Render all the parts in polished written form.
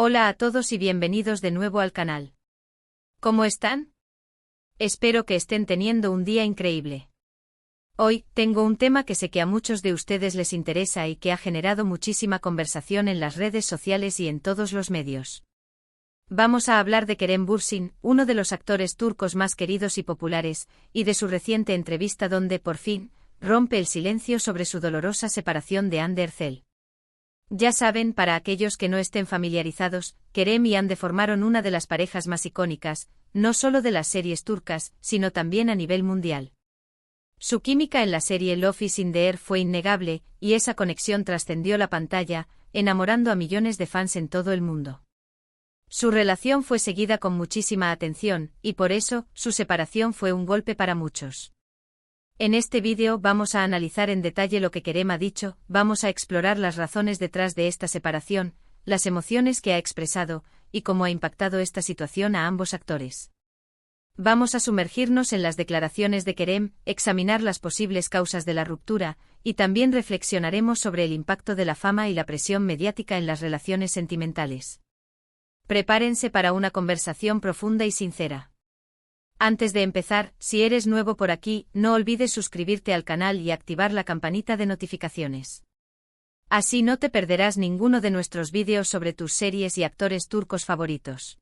Hola a todos y bienvenidos de nuevo al canal. ¿Cómo están? Espero que estén teniendo un día increíble. Hoy, tengo un tema que sé que a muchos de ustedes les interesa y que ha generado muchísima conversación en las redes sociales y en todos los medios. Vamos a hablar de Kerem Bürsin, uno de los actores turcos más queridos y populares, y de su reciente entrevista donde, por fin, rompe el silencio sobre su dolorosa separación de Hande Erçel. Ya saben, para aquellos que no estén familiarizados, Kerem y Hande formaron una de las parejas más icónicas, no solo de las series turcas, sino también a nivel mundial. Su química en la serie Love is in the Air fue innegable, y esa conexión trascendió la pantalla, enamorando a millones de fans en todo el mundo. Su relación fue seguida con muchísima atención, y por eso, su separación fue un golpe para muchos. En este vídeo vamos a analizar en detalle lo que Kerem ha dicho, vamos a explorar las razones detrás de esta separación, las emociones que ha expresado, y cómo ha impactado esta situación a ambos actores. Vamos a sumergirnos en las declaraciones de Kerem, examinar las posibles causas de la ruptura, y también reflexionaremos sobre el impacto de la fama y la presión mediática en las relaciones sentimentales. Prepárense para una conversación profunda y sincera. Antes de empezar, si eres nuevo por aquí, no olvides suscribirte al canal y activar la campanita de notificaciones. Así no te perderás ninguno de nuestros vídeos sobre tus series y actores turcos favoritos.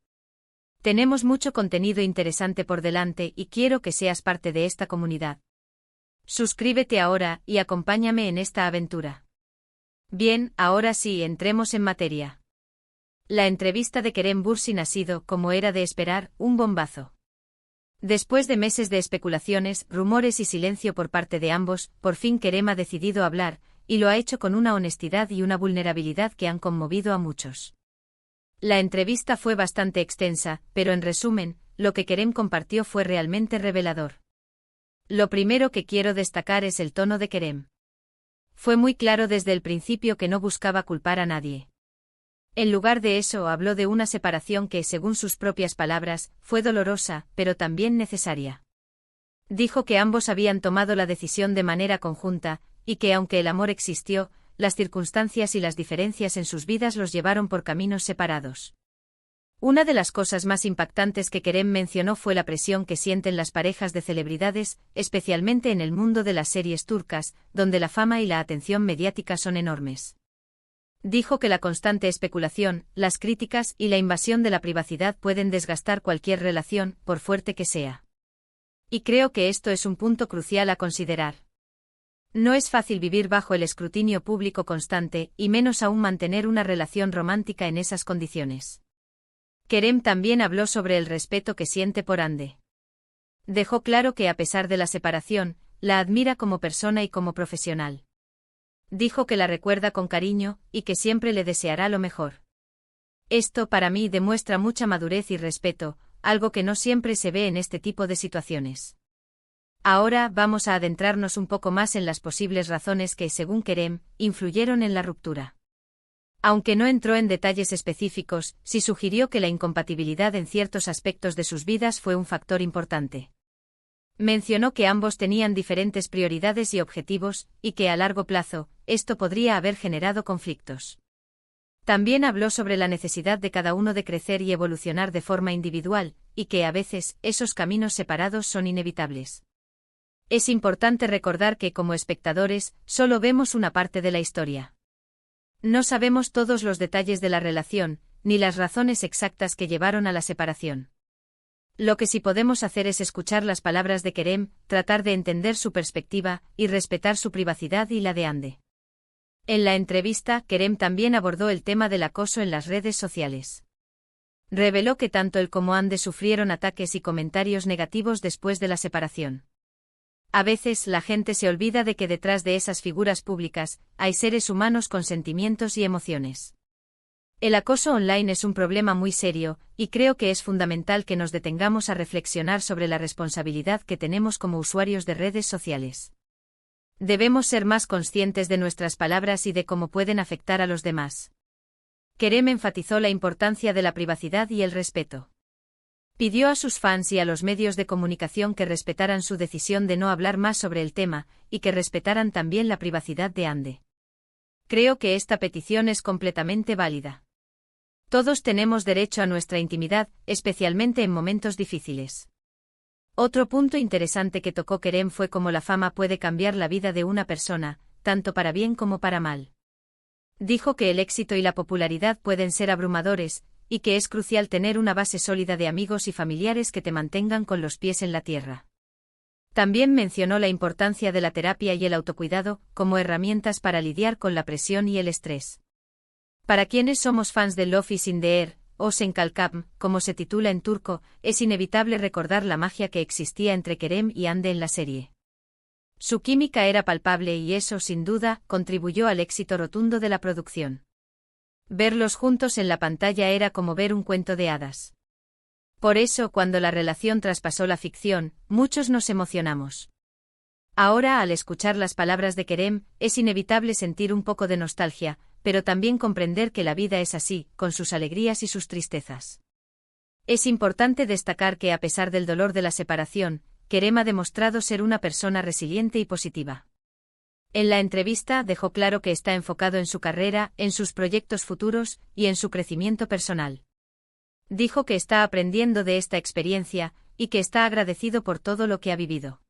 Tenemos mucho contenido interesante por delante y quiero que seas parte de esta comunidad. Suscríbete ahora y acompáñame en esta aventura. Bien, ahora sí, entremos en materia. La entrevista de Kerem Bürsin ha sido, como era de esperar, un bombazo. Después de meses de especulaciones, rumores y silencio por parte de ambos, por fin Kerem ha decidido hablar, y lo ha hecho con una honestidad y una vulnerabilidad que han conmovido a muchos. La entrevista fue bastante extensa, pero en resumen, lo que Kerem compartió fue realmente revelador. Lo primero que quiero destacar es el tono de Kerem. Fue muy claro desde el principio que no buscaba culpar a nadie. En lugar de eso habló de una separación que, según sus propias palabras, fue dolorosa, pero también necesaria. Dijo que ambos habían tomado la decisión de manera conjunta, y que aunque el amor existió, las circunstancias y las diferencias en sus vidas los llevaron por caminos separados. Una de las cosas más impactantes que Kerem mencionó fue la presión que sienten las parejas de celebridades, especialmente en el mundo de las series turcas, donde la fama y la atención mediática son enormes. Dijo que la constante especulación, las críticas y la invasión de la privacidad pueden desgastar cualquier relación, por fuerte que sea. Y creo que esto es un punto crucial a considerar. No es fácil vivir bajo el escrutinio público constante, y menos aún mantener una relación romántica en esas condiciones. Kerem también habló sobre el respeto que siente por Hande. Dejó claro que a pesar de la separación, la admira como persona y como profesional. Dijo que la recuerda con cariño, y que siempre le deseará lo mejor. Esto para mí demuestra mucha madurez y respeto, algo que no siempre se ve en este tipo de situaciones. Ahora vamos a adentrarnos un poco más en las posibles razones que, según Kerem, influyeron en la ruptura. Aunque no entró en detalles específicos, sí sugirió que la incompatibilidad en ciertos aspectos de sus vidas fue un factor importante. Mencionó que ambos tenían diferentes prioridades y objetivos, y que a largo plazo, esto podría haber generado conflictos. También habló sobre la necesidad de cada uno de crecer y evolucionar de forma individual, y que a veces, esos caminos separados son inevitables. Es importante recordar que como espectadores, solo vemos una parte de la historia. No sabemos todos los detalles de la relación, ni las razones exactas que llevaron a la separación. Lo que sí podemos hacer es escuchar las palabras de Kerem, tratar de entender su perspectiva, y respetar su privacidad y la de Hande. En la entrevista, Kerem también abordó el tema del acoso en las redes sociales. Reveló que tanto él como Hande sufrieron ataques y comentarios negativos después de la separación. A veces la gente se olvida de que detrás de esas figuras públicas, hay seres humanos con sentimientos y emociones. El acoso online es un problema muy serio, y creo que es fundamental que nos detengamos a reflexionar sobre la responsabilidad que tenemos como usuarios de redes sociales. Debemos ser más conscientes de nuestras palabras y de cómo pueden afectar a los demás. Kerem enfatizó la importancia de la privacidad y el respeto. Pidió a sus fans y a los medios de comunicación que respetaran su decisión de no hablar más sobre el tema, y que respetaran también la privacidad de Hande. Creo que esta petición es completamente válida. Todos tenemos derecho a nuestra intimidad, especialmente en momentos difíciles. Otro punto interesante que tocó Kerem fue cómo la fama puede cambiar la vida de una persona, tanto para bien como para mal. Dijo que el éxito y la popularidad pueden ser abrumadores, y que es crucial tener una base sólida de amigos y familiares que te mantengan con los pies en la tierra. También mencionó la importancia de la terapia y el autocuidado como herramientas para lidiar con la presión y el estrés. Para quienes somos fans de Love is in the Air, o Sen Kalkam, como se titula en turco, es inevitable recordar la magia que existía entre Kerem y Hande en la serie. Su química era palpable y eso, sin duda, contribuyó al éxito rotundo de la producción. Verlos juntos en la pantalla era como ver un cuento de hadas. Por eso, cuando la relación traspasó la ficción, muchos nos emocionamos. Ahora, al escuchar las palabras de Kerem, es inevitable sentir un poco de nostalgia, pero también comprender que la vida es así, con sus alegrías y sus tristezas. Es importante destacar que a pesar del dolor de la separación, Kerem ha demostrado ser una persona resiliente y positiva. En la entrevista dejó claro que está enfocado en su carrera, en sus proyectos futuros y en su crecimiento personal. Dijo que está aprendiendo de esta experiencia y que está agradecido por todo lo que ha vivido.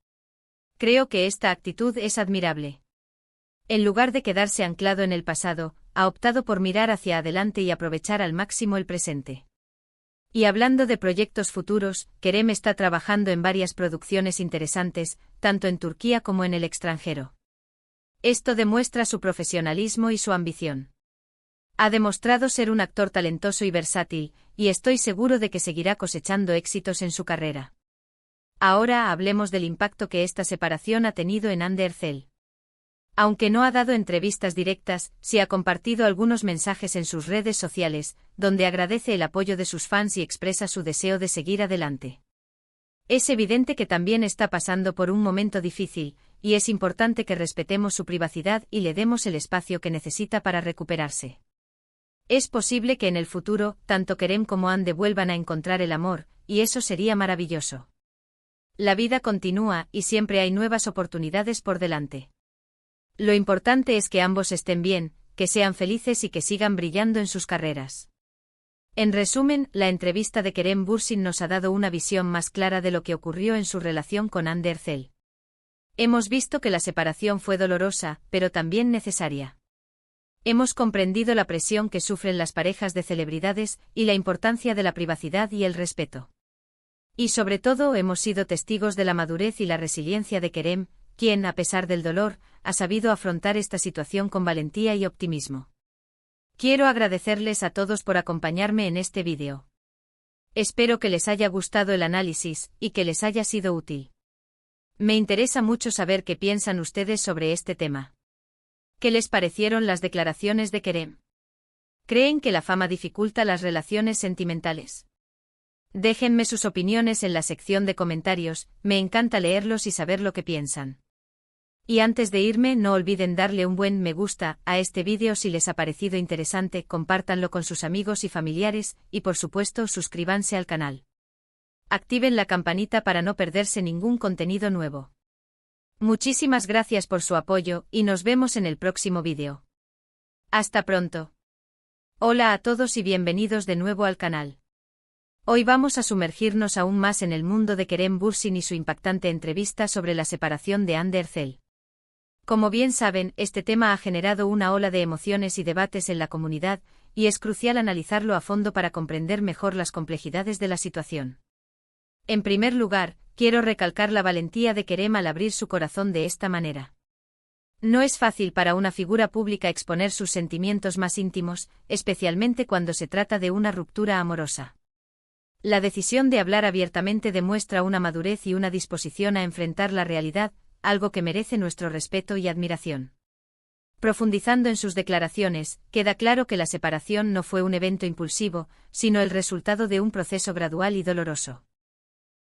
Creo que esta actitud es admirable. En lugar de quedarse anclado en el pasado, ha optado por mirar hacia adelante y aprovechar al máximo el presente. Y hablando de proyectos futuros, Kerem está trabajando en varias producciones interesantes, tanto en Turquía como en el extranjero. Esto demuestra su profesionalismo y su ambición. Ha demostrado ser un actor talentoso y versátil, y estoy seguro de que seguirá cosechando éxitos en su carrera. Ahora hablemos del impacto que esta separación ha tenido en Hande Erçel. Aunque no ha dado entrevistas directas, sí ha compartido algunos mensajes en sus redes sociales, donde agradece el apoyo de sus fans y expresa su deseo de seguir adelante. Es evidente que también está pasando por un momento difícil, y es importante que respetemos su privacidad y le demos el espacio que necesita para recuperarse. Es posible que en el futuro, tanto Kerem como Hande vuelvan a encontrar el amor, y eso sería maravilloso. La vida continúa y siempre hay nuevas oportunidades por delante. Lo importante es que ambos estén bien, que sean felices y que sigan brillando en sus carreras. En resumen, la entrevista de Kerem Bürsin nos ha dado una visión más clara de lo que ocurrió en su relación con Hande Erçel. Hemos visto que la separación fue dolorosa, pero también necesaria. Hemos comprendido la presión que sufren las parejas de celebridades y la importancia de la privacidad y el respeto. Y sobre todo hemos sido testigos de la madurez y la resiliencia de Kerem, quien, a pesar del dolor, ha sabido afrontar esta situación con valentía y optimismo. Quiero agradecerles a todos por acompañarme en este vídeo. Espero que les haya gustado el análisis y que les haya sido útil. Me interesa mucho saber qué piensan ustedes sobre este tema. ¿Qué les parecieron las declaraciones de Kerem? ¿Creen que la fama dificulta las relaciones sentimentales? Déjenme sus opiniones en la sección de comentarios, me encanta leerlos y saber lo que piensan. Y antes de irme, no olviden darle un buen me gusta a este vídeo si les ha parecido interesante, compártanlo con sus amigos y familiares, y por supuesto suscríbanse al canal. Activen la campanita para no perderse ningún contenido nuevo. Muchísimas gracias por su apoyo, y nos vemos en el próximo vídeo. Hasta pronto. Hola a todos y bienvenidos de nuevo al canal. Hoy vamos a sumergirnos aún más en el mundo de Kerem Bürsin y su impactante entrevista sobre la separación de Hande Erçel. Como bien saben, este tema ha generado una ola de emociones y debates en la comunidad, y es crucial analizarlo a fondo para comprender mejor las complejidades de la situación. En primer lugar, quiero recalcar la valentía de Kerem al abrir su corazón de esta manera. No es fácil para una figura pública exponer sus sentimientos más íntimos, especialmente cuando se trata de una ruptura amorosa. La decisión de hablar abiertamente demuestra una madurez y una disposición a enfrentar la realidad, algo que merece nuestro respeto y admiración. Profundizando en sus declaraciones, queda claro que la separación no fue un evento impulsivo, sino el resultado de un proceso gradual y doloroso.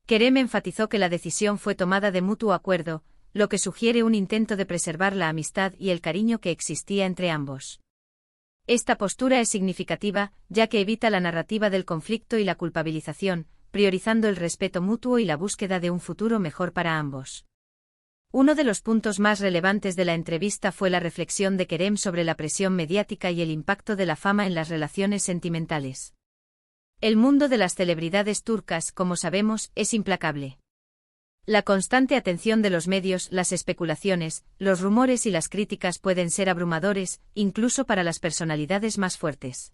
Kerem enfatizó que la decisión fue tomada de mutuo acuerdo, lo que sugiere un intento de preservar la amistad y el cariño que existía entre ambos. Esta postura es significativa, ya que evita la narrativa del conflicto y la culpabilización, priorizando el respeto mutuo y la búsqueda de un futuro mejor para ambos. Uno de los puntos más relevantes de la entrevista fue la reflexión de Kerem sobre la presión mediática y el impacto de la fama en las relaciones sentimentales. El mundo de las celebridades turcas, como sabemos, es implacable. La constante atención de los medios, las especulaciones, los rumores y las críticas pueden ser abrumadores, incluso para las personalidades más fuertes.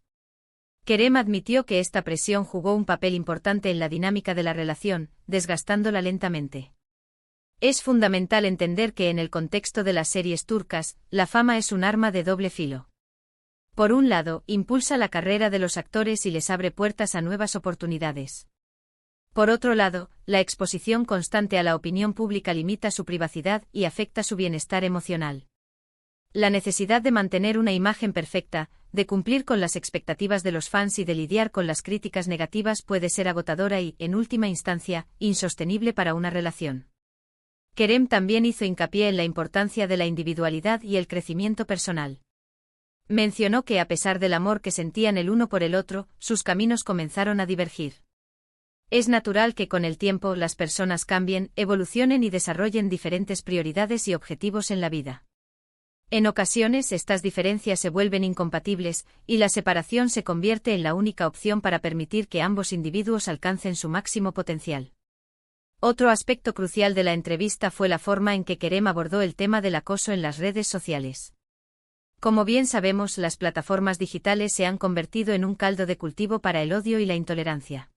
Kerem admitió que esta presión jugó un papel importante en la dinámica de la relación, desgastándola lentamente. Es fundamental entender que en el contexto de las series turcas, la fama es un arma de doble filo. Por un lado, impulsa la carrera de los actores y les abre puertas a nuevas oportunidades. Por otro lado, la exposición constante a la opinión pública limita su privacidad y afecta su bienestar emocional. La necesidad de mantener una imagen perfecta, de cumplir con las expectativas de los fans y de lidiar con las críticas negativas puede ser agotadora y, en última instancia, insostenible para una relación. Kerem también hizo hincapié en la importancia de la individualidad y el crecimiento personal. Mencionó que a pesar del amor que sentían el uno por el otro, sus caminos comenzaron a divergir. Es natural que con el tiempo las personas cambien, evolucionen y desarrollen diferentes prioridades y objetivos en la vida. En ocasiones estas diferencias se vuelven incompatibles, y la separación se convierte en la única opción para permitir que ambos individuos alcancen su máximo potencial. Otro aspecto crucial de la entrevista fue la forma en que Kerem abordó el tema del acoso en las redes sociales. Como bien sabemos, las plataformas digitales se han convertido en un caldo de cultivo para el odio y la intolerancia.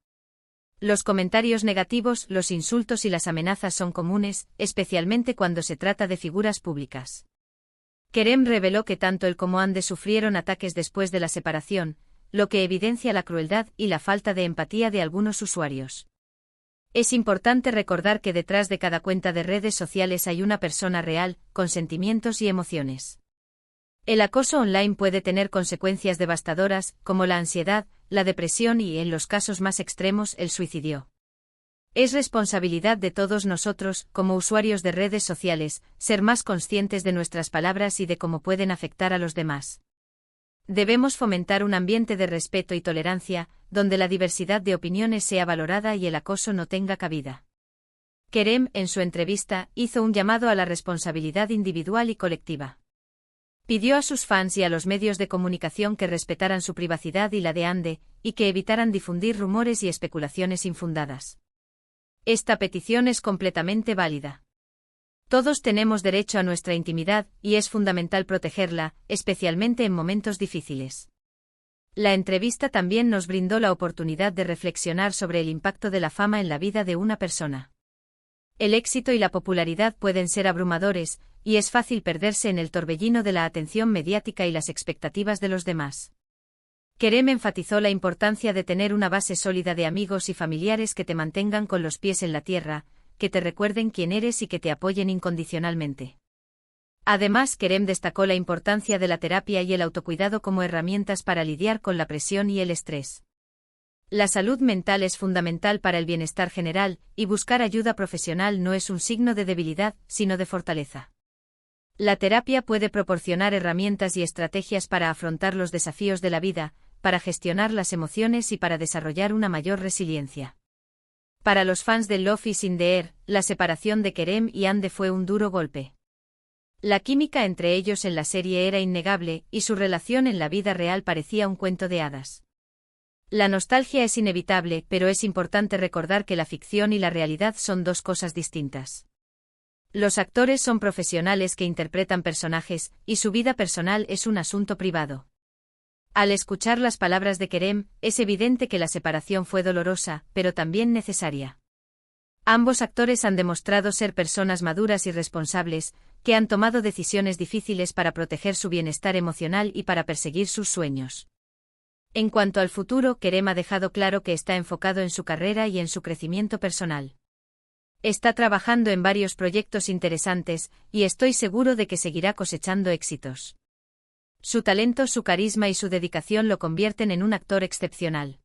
Los comentarios negativos, los insultos y las amenazas son comunes, especialmente cuando se trata de figuras públicas. Kerem reveló que tanto él como Hande sufrieron ataques después de la separación, lo que evidencia la crueldad y la falta de empatía de algunos usuarios. Es importante recordar que detrás de cada cuenta de redes sociales hay una persona real, con sentimientos y emociones. El acoso online puede tener consecuencias devastadoras, como la ansiedad, la depresión y, en los casos más extremos, el suicidio. Es responsabilidad de todos nosotros, como usuarios de redes sociales, ser más conscientes de nuestras palabras y de cómo pueden afectar a los demás. Debemos fomentar un ambiente de respeto y tolerancia, donde la diversidad de opiniones sea valorada y el acoso no tenga cabida. Kerem, en su entrevista, hizo un llamado a la responsabilidad individual y colectiva. Pidió a sus fans y a los medios de comunicación que respetaran su privacidad y la de Hande, y que evitaran difundir rumores y especulaciones infundadas. Esta petición es completamente válida. Todos tenemos derecho a nuestra intimidad, y es fundamental protegerla, especialmente en momentos difíciles. La entrevista también nos brindó la oportunidad de reflexionar sobre el impacto de la fama en la vida de una persona. El éxito y la popularidad pueden ser abrumadores, y es fácil perderse en el torbellino de la atención mediática y las expectativas de los demás. Kerem enfatizó la importancia de tener una base sólida de amigos y familiares que te mantengan con los pies en la tierra, que te recuerden quién eres y que te apoyen incondicionalmente. Además, Kerem destacó la importancia de la terapia y el autocuidado como herramientas para lidiar con la presión y el estrés. La salud mental es fundamental para el bienestar general, y buscar ayuda profesional no es un signo de debilidad, sino de fortaleza. La terapia puede proporcionar herramientas y estrategias para afrontar los desafíos de la vida, para gestionar las emociones y para desarrollar una mayor resiliencia. Para los fans de Love is in the Air, la separación de Kerem y Hande fue un duro golpe. La química entre ellos en la serie era innegable, y su relación en la vida real parecía un cuento de hadas. La nostalgia es inevitable, pero es importante recordar que la ficción y la realidad son dos cosas distintas. Los actores son profesionales que interpretan personajes, y su vida personal es un asunto privado. Al escuchar las palabras de Kerem, es evidente que la separación fue dolorosa, pero también necesaria. Ambos actores han demostrado ser personas maduras y responsables, que han tomado decisiones difíciles para proteger su bienestar emocional y para perseguir sus sueños. En cuanto al futuro, Kerem ha dejado claro que está enfocado en su carrera y en su crecimiento personal. Está trabajando en varios proyectos interesantes, y estoy seguro de que seguirá cosechando éxitos. Su talento, su carisma y su dedicación lo convierten en un actor excepcional.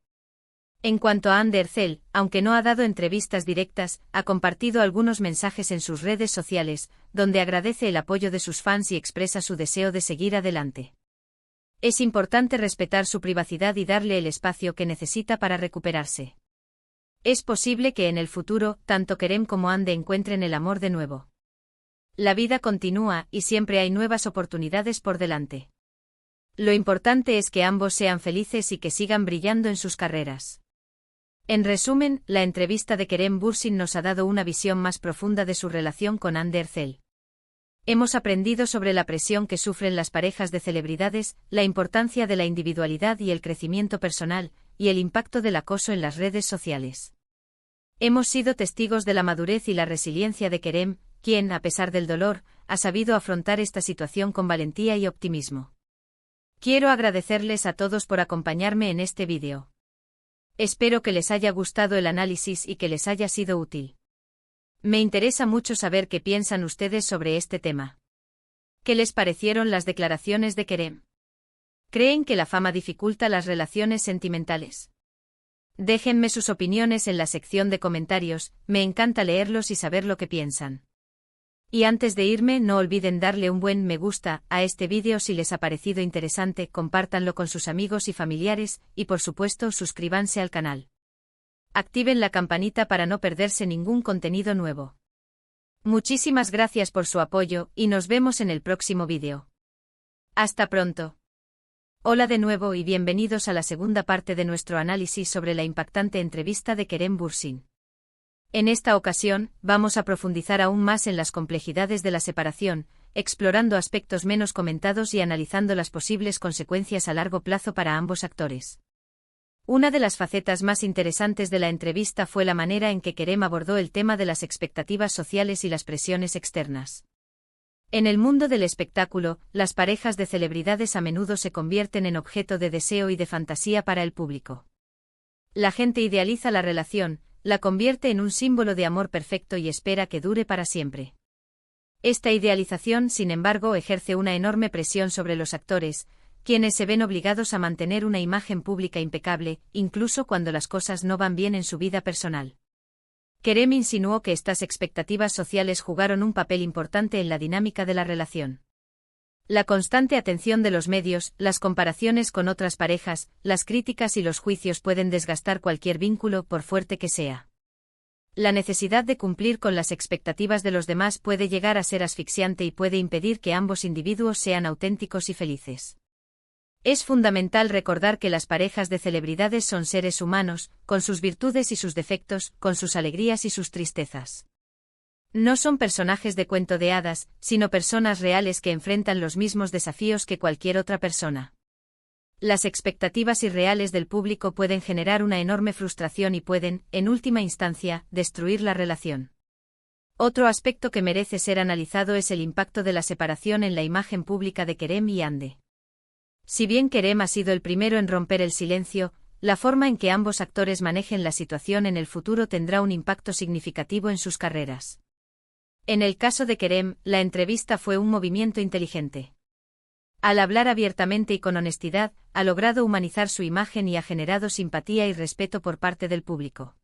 En cuanto a Hande Erçel, aunque no ha dado entrevistas directas, ha compartido algunos mensajes en sus redes sociales, donde agradece el apoyo de sus fans y expresa su deseo de seguir adelante. Es importante respetar su privacidad y darle el espacio que necesita para recuperarse. Es posible que en el futuro, tanto Kerem como Hande encuentren el amor de nuevo. La vida continúa y siempre hay nuevas oportunidades por delante. Lo importante es que ambos sean felices y que sigan brillando en sus carreras. En resumen, la entrevista de Kerem Bürsin nos ha dado una visión más profunda de su relación con Hande Erçel. Hemos aprendido sobre la presión que sufren las parejas de celebridades, la importancia de la individualidad y el crecimiento personal, y el impacto del acoso en las redes sociales. Hemos sido testigos de la madurez y la resiliencia de Kerem, quien, a pesar del dolor, ha sabido afrontar esta situación con valentía y optimismo. Quiero agradecerles a todos por acompañarme en este vídeo. Espero que les haya gustado el análisis y que les haya sido útil. Me interesa mucho saber qué piensan ustedes sobre este tema. ¿Qué les parecieron las declaraciones de Kerem? ¿Creen que la fama dificulta las relaciones sentimentales? Déjenme sus opiniones en la sección de comentarios, me encanta leerlos y saber lo que piensan. Y antes de irme, no olviden darle un buen me gusta a este vídeo si les ha parecido interesante, compártanlo con sus amigos y familiares, y por supuesto suscríbanse al canal. Activen la campanita para no perderse ningún contenido nuevo. Muchísimas gracias por su apoyo, y nos vemos en el próximo vídeo. Hasta pronto. Hola de nuevo y bienvenidos a la segunda parte de nuestro análisis sobre la impactante entrevista de Kerem Bürsin. En esta ocasión, vamos a profundizar aún más en las complejidades de la separación, explorando aspectos menos comentados y analizando las posibles consecuencias a largo plazo para ambos actores. Una de las facetas más interesantes de la entrevista fue la manera en que Kerem abordó el tema de las expectativas sociales y las presiones externas. En el mundo del espectáculo, las parejas de celebridades a menudo se convierten en objeto de deseo y de fantasía para el público. La gente idealiza la relación, la convierte en un símbolo de amor perfecto y espera que dure para siempre. Esta idealización, sin embargo, ejerce una enorme presión sobre los actores, quienes se ven obligados a mantener una imagen pública impecable, incluso cuando las cosas no van bien en su vida personal. Kerem insinuó que estas expectativas sociales jugaron un papel importante en la dinámica de la relación. La constante atención de los medios, las comparaciones con otras parejas, las críticas y los juicios pueden desgastar cualquier vínculo, por fuerte que sea. La necesidad de cumplir con las expectativas de los demás puede llegar a ser asfixiante y puede impedir que ambos individuos sean auténticos y felices. Es fundamental recordar que las parejas de celebridades son seres humanos, con sus virtudes y sus defectos, con sus alegrías y sus tristezas. No son personajes de cuento de hadas, sino personas reales que enfrentan los mismos desafíos que cualquier otra persona. Las expectativas irreales del público pueden generar una enorme frustración y pueden, en última instancia, destruir la relación. Otro aspecto que merece ser analizado es el impacto de la separación en la imagen pública de Kerem y Hande. Si bien Kerem ha sido el primero en romper el silencio, la forma en que ambos actores manejen la situación en el futuro tendrá un impacto significativo en sus carreras. En el caso de Kerem, la entrevista fue un movimiento inteligente. Al hablar abiertamente y con honestidad, ha logrado humanizar su imagen y ha generado simpatía y respeto por parte del público.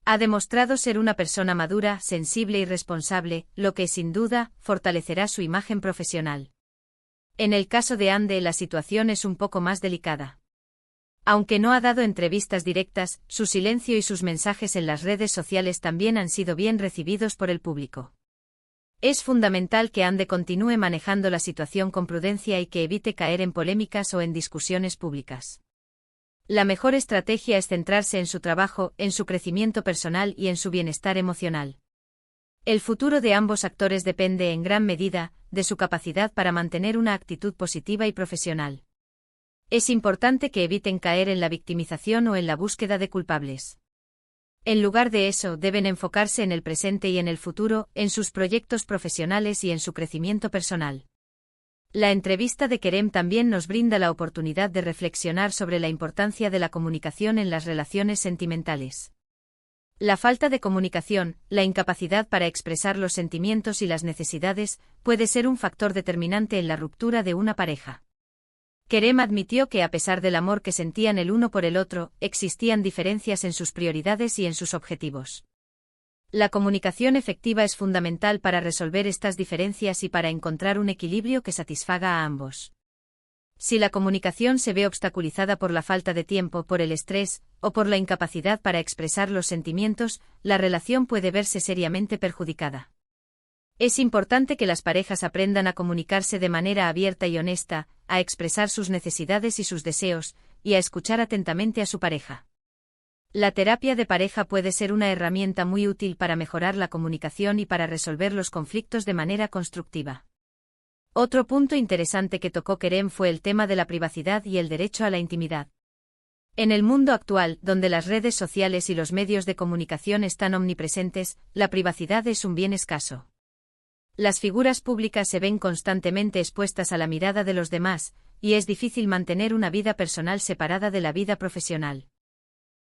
Ha demostrado ser una persona madura, sensible y responsable, lo que, sin duda, fortalecerá su imagen profesional. En el caso de Hande, la situación es un poco más delicada. Aunque no ha dado entrevistas directas, su silencio y sus mensajes en las redes sociales también han sido bien recibidos por el público. Es fundamental que Hande continúe manejando la situación con prudencia y que evite caer en polémicas o en discusiones públicas. La mejor estrategia es centrarse en su trabajo, en su crecimiento personal y en su bienestar emocional. El futuro de ambos actores depende en gran medida de su capacidad para mantener una actitud positiva y profesional. Es importante que eviten caer en la victimización o en la búsqueda de culpables. En lugar de eso, deben enfocarse en el presente y en el futuro, en sus proyectos profesionales y en su crecimiento personal. La entrevista de Kerem también nos brinda la oportunidad de reflexionar sobre la importancia de la comunicación en las relaciones sentimentales. La falta de comunicación, la incapacidad para expresar los sentimientos y las necesidades, puede ser un factor determinante en la ruptura de una pareja. Kerem admitió que a pesar del amor que sentían el uno por el otro, existían diferencias en sus prioridades y en sus objetivos. La comunicación efectiva es fundamental para resolver estas diferencias y para encontrar un equilibrio que satisfaga a ambos. Si la comunicación se ve obstaculizada por la falta de tiempo, por el estrés, o por la incapacidad para expresar los sentimientos, la relación puede verse seriamente perjudicada. Es importante que las parejas aprendan a comunicarse de manera abierta y honesta, a expresar sus necesidades y sus deseos, y a escuchar atentamente a su pareja. La terapia de pareja puede ser una herramienta muy útil para mejorar la comunicación y para resolver los conflictos de manera constructiva. Otro punto interesante que tocó Kerem fue el tema de la privacidad y el derecho a la intimidad. En el mundo actual, donde las redes sociales y los medios de comunicación están omnipresentes, la privacidad es un bien escaso. Las figuras públicas se ven constantemente expuestas a la mirada de los demás, y es difícil mantener una vida personal separada de la vida profesional.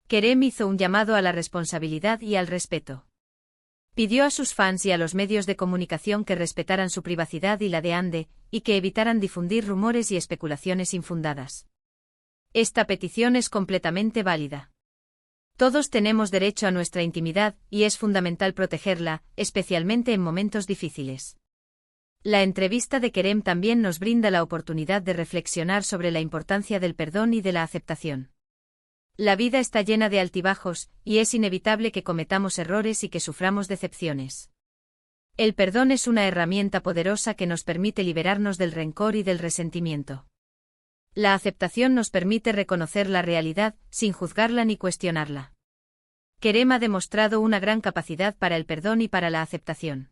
Kerem hizo un llamado a la responsabilidad y al respeto. Pidió a sus fans y a los medios de comunicación que respetaran su privacidad y la de Hande, y que evitaran difundir rumores y especulaciones infundadas. Esta petición es completamente válida. Todos tenemos derecho a nuestra intimidad, y es fundamental protegerla, especialmente en momentos difíciles. La entrevista de Kerem también nos brinda la oportunidad de reflexionar sobre la importancia del perdón y de la aceptación. La vida está llena de altibajos, y es inevitable que cometamos errores y que suframos decepciones. El perdón es una herramienta poderosa que nos permite liberarnos del rencor y del resentimiento. La aceptación nos permite reconocer la realidad, sin juzgarla ni cuestionarla. Kerem ha demostrado una gran capacidad para el perdón y para la aceptación.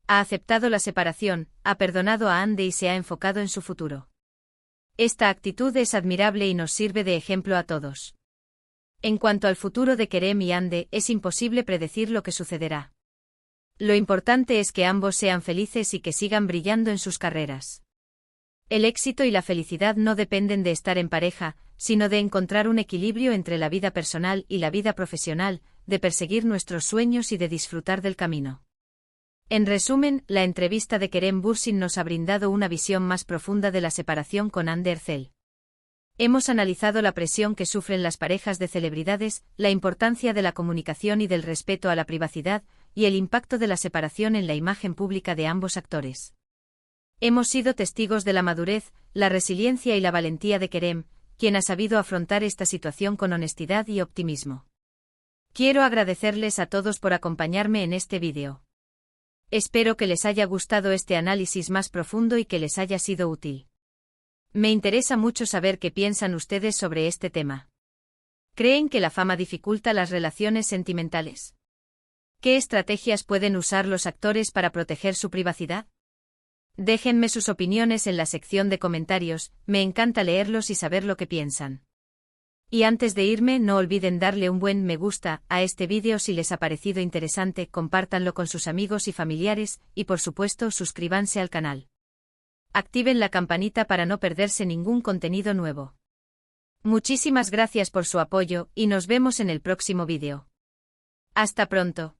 Ha aceptado la separación, ha perdonado a Hande y se ha enfocado en su futuro. Esta actitud es admirable y nos sirve de ejemplo a todos. En cuanto al futuro de Kerem y Hande, es imposible predecir lo que sucederá. Lo importante es que ambos sean felices y que sigan brillando en sus carreras. El éxito y la felicidad no dependen de estar en pareja, sino de encontrar un equilibrio entre la vida personal y la vida profesional, de perseguir nuestros sueños y de disfrutar del camino. En resumen, la entrevista de Kerem Bürsin nos ha brindado una visión más profunda de la separación con Hande Erçel. Hemos analizado la presión que sufren las parejas de celebridades, la importancia de la comunicación y del respeto a la privacidad, y el impacto de la separación en la imagen pública de ambos actores. Hemos sido testigos de la madurez, la resiliencia y la valentía de Kerem, quien ha sabido afrontar esta situación con honestidad y optimismo. Quiero agradecerles a todos por acompañarme en este vídeo. Espero que les haya gustado este análisis más profundo y que les haya sido útil. Me interesa mucho saber qué piensan ustedes sobre este tema. ¿Creen que la fama dificulta las relaciones sentimentales? ¿Qué estrategias pueden usar los actores para proteger su privacidad? Déjenme sus opiniones en la sección de comentarios, me encanta leerlos y saber lo que piensan. Y antes de irme, no olviden darle un buen me gusta a este vídeo si les ha parecido interesante, compártanlo con sus amigos y familiares, y por supuesto suscríbanse al canal. Activen la campanita para no perderse ningún contenido nuevo. Muchísimas gracias por su apoyo, y nos vemos en el próximo vídeo. Hasta pronto.